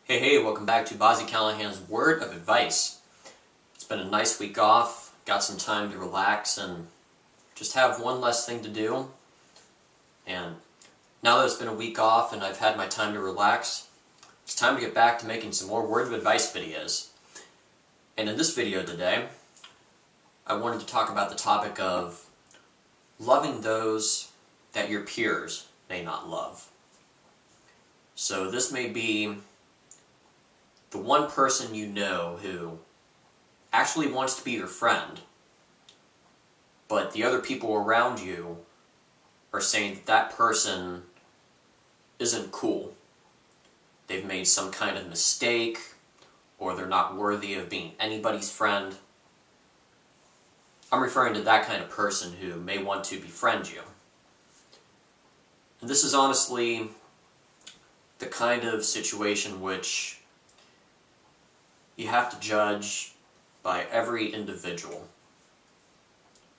Hey, welcome back to Bobb-z Callahan's Word of Advice. It's been a nice week off, got some time to relax and just have one less thing to do. And now that it's been a week off and I've had my time to relax, it's time to get back to making some more Word of Advice videos. And in this video today, I wanted to talk about the topic of loving those that your peers may not love. So this may be the one person you know who actually wants to be your friend, but the other people around you are saying that that person isn't cool. They've made some kind of mistake, or they're not worthy of being anybody's friend. I'm referring to that kind of person who may want to befriend you. And this is honestly the kind of situation which you have to judge by every individual,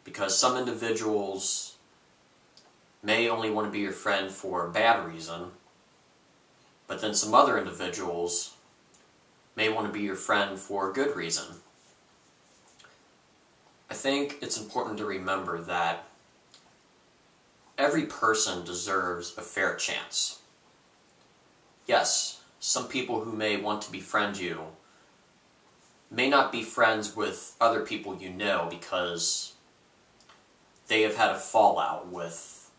because some individuals may only want to be your friend for a bad reason, but then some other individuals may want to be your friend for a good reason. I think it's important to remember that every person deserves a fair chance. Yes, some people who may want to befriend you may not be friends with other people you know because they have had a fallout with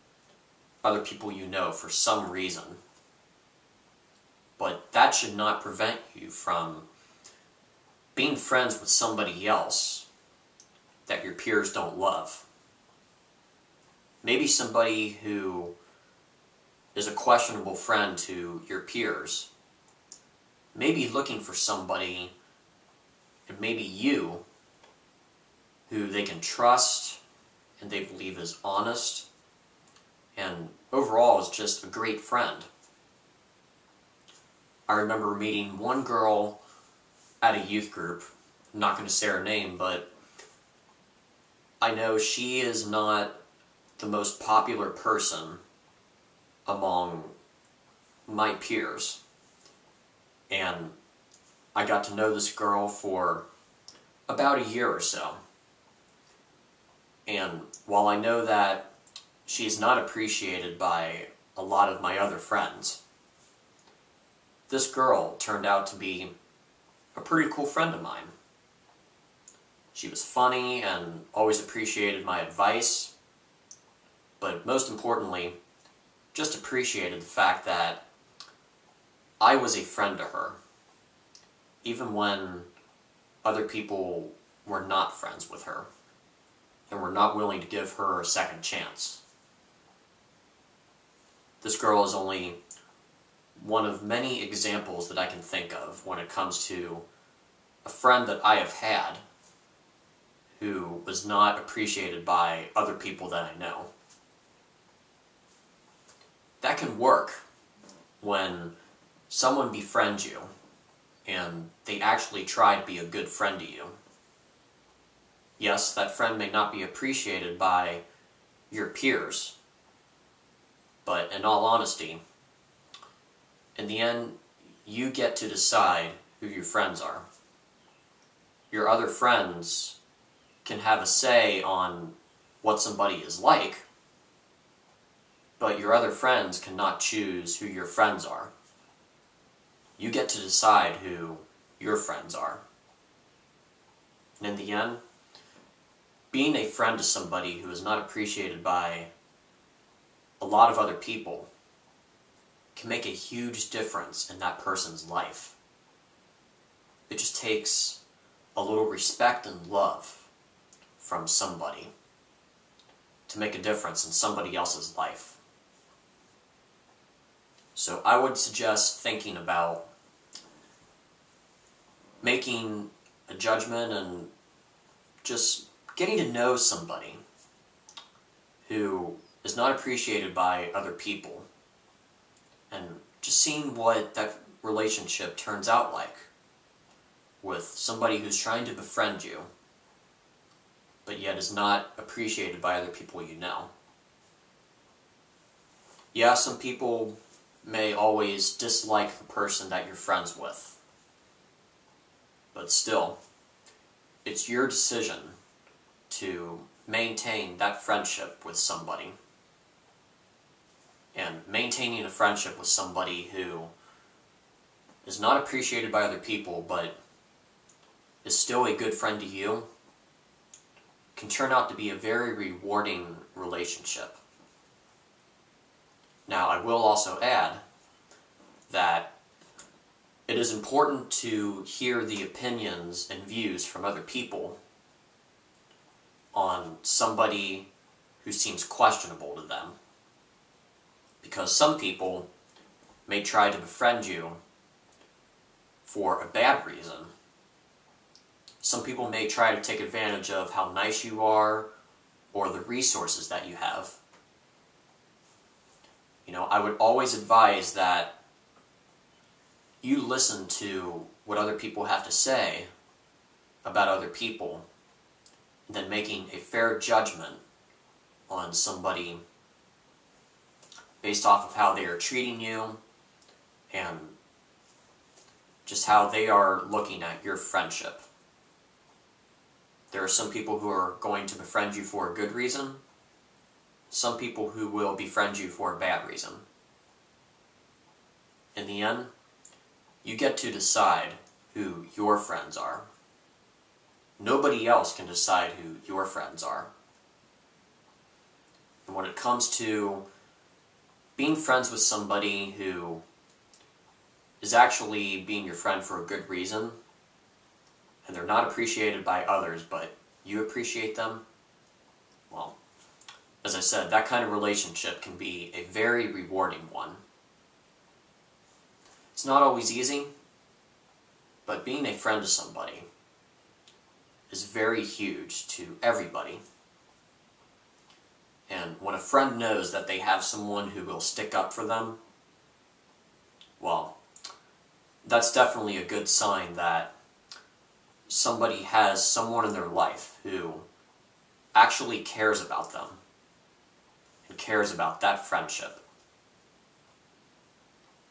other people you know for some reason. But that should not prevent you from being friends with somebody else that your peers don't love. Maybe somebody who is a questionable friend to your peers may be looking for somebody, and maybe you, who they can trust and they believe is honest and overall is just a great friend. I remember meeting one girl at a youth group. I'm not going to say her name, but I know she is not the most popular person among my peers. And I got to know this girl for about a year or so. And while I know that she's not appreciated by a lot of my other friends, this girl turned out to be a pretty cool friend of mine. She was funny and always appreciated my advice, but most importantly, just appreciated the fact that I was a friend to her, even when other people were not friends with her and were not willing to give her a second chance. This girl is only one of many examples that I can think of when it comes to a friend that I have had who was not appreciated by other people that I know. That can work when someone befriends you and they actually try to be a good friend to you. Yes, that friend may not be appreciated by your peers, but in all honesty, in the end, you get to decide who your friends are. Your other friends can have a say on what somebody is like, but your other friends cannot choose who your friends are. You get to decide who your friends are. And in the end, being a friend to somebody who is not appreciated by a lot of other people can make a huge difference in that person's life. It just takes a little respect and love from somebody to make a difference in somebody else's life. So I would suggest thinking about making a judgment and just getting to know somebody who is not appreciated by other people, and just seeing what that relationship turns out like with somebody who's trying to befriend you, but yet is not appreciated by other people you know. Yeah, some people may always dislike the person that you're friends with. But still, it's your decision to maintain that friendship with somebody. And maintaining a friendship with somebody who is not appreciated by other people, but is still a good friend to you, can turn out to be a very rewarding relationship. Now, I will also add that it is important to hear the opinions and views from other people on somebody who seems questionable to them. Because some people may try to befriend you for a bad reason. Some people may try to take advantage of how nice you are or the resources that you have. You know, I would always advise that you listen to what other people have to say about other people, and then making a fair judgment on somebody based off of how they are treating you and just how they are looking at your friendship. There are some people who are going to befriend you for a good reason, some people who will befriend you for a bad reason. In the end, you get to decide who your friends are. Nobody else can decide who your friends are. And when it comes to being friends with somebody who is actually being your friend for a good reason, and they're not appreciated by others, but you appreciate them, well, as I said, that kind of relationship can be a very rewarding one. It's not always easy, but being a friend to somebody is very huge to everybody. And when a friend knows that they have someone who will stick up for them, well, that's definitely a good sign that somebody has someone in their life who actually cares about them and cares about that friendship.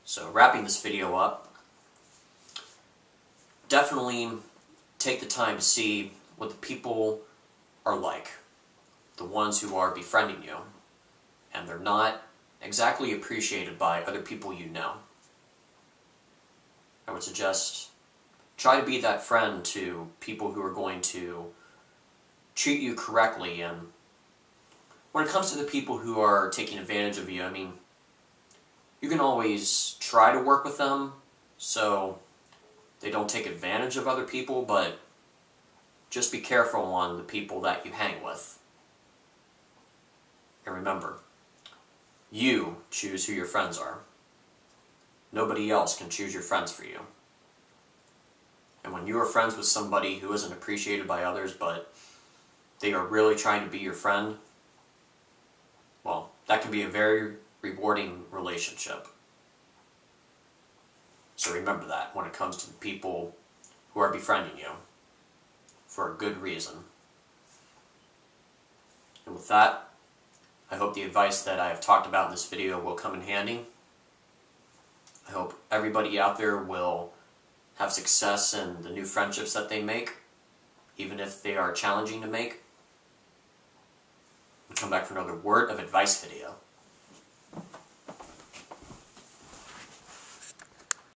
So wrapping this video up, definitely take the time to see what the people are like, the ones who are befriending you, and they're not exactly appreciated by other people you know. I would suggest try to be that friend to people who are going to treat you correctly. And when it comes to the people who are taking advantage of you, I mean, you can always try to work with them so they don't take advantage of other people, but just be careful on the people that you hang with. And remember, you choose who your friends are. Nobody else can choose your friends for you. And when you are friends with somebody who isn't appreciated by others, but they are really trying to be your friend, well, that can be a very rewarding relationship. So remember that when it comes to the people who are befriending you for a good reason. And with that, I hope the advice that I have talked about in this video will come in handy. I hope everybody out there will have success in the new friendships that they make, even if they are challenging to make. We'll come back for another word of advice video.